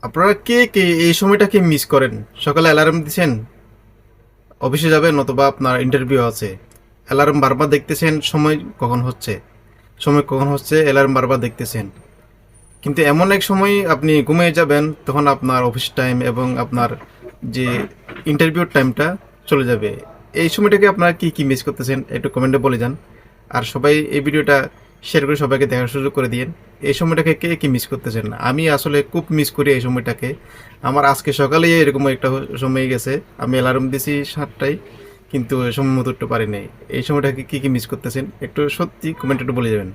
আপনারা কে কে এই সময়টাকে মিস করেন? সকালে অ্যালার্ম দিছেন, অফিসে যাবেন অথবা আপনার ইন্টারভিউ আছে, অ্যালার্ম বারবার দেখতেছেন সময় কখন হচ্ছে অ্যালার্ম বারবার দেখতেছেন, কিন্তু এমন এক সময় আপনি ঘুমিয়ে যাবেন, তখন আপনার অফিস টাইম এবং আপনার যে ইন্টারভিউর টাইমটা চলে যাবে। এই সময়টাকে আপনারা কি কি মিস করতেছেন একটু কমেন্টে বলে যান। আর সবাই এই ভিডিওটা শেয়ার করে সবাইকে দেখার সুযোগ করে দিয়েন। এই সময়টাকে কে কি মিস করতেছেন? আমি আসলে খুব মিস করি এই সময়টাকে। আমার আজকে সকালেই এরকম একটা সময় গেছে, আমি অ্যালার্ম দিছি 7টায়, কিন্তু সময় মতো উঠতে পারি নাই। এই সময়টাকে কি কি মিস করতেছেন একটু সত্যি কমেন্টে একটু বলে যাবেন।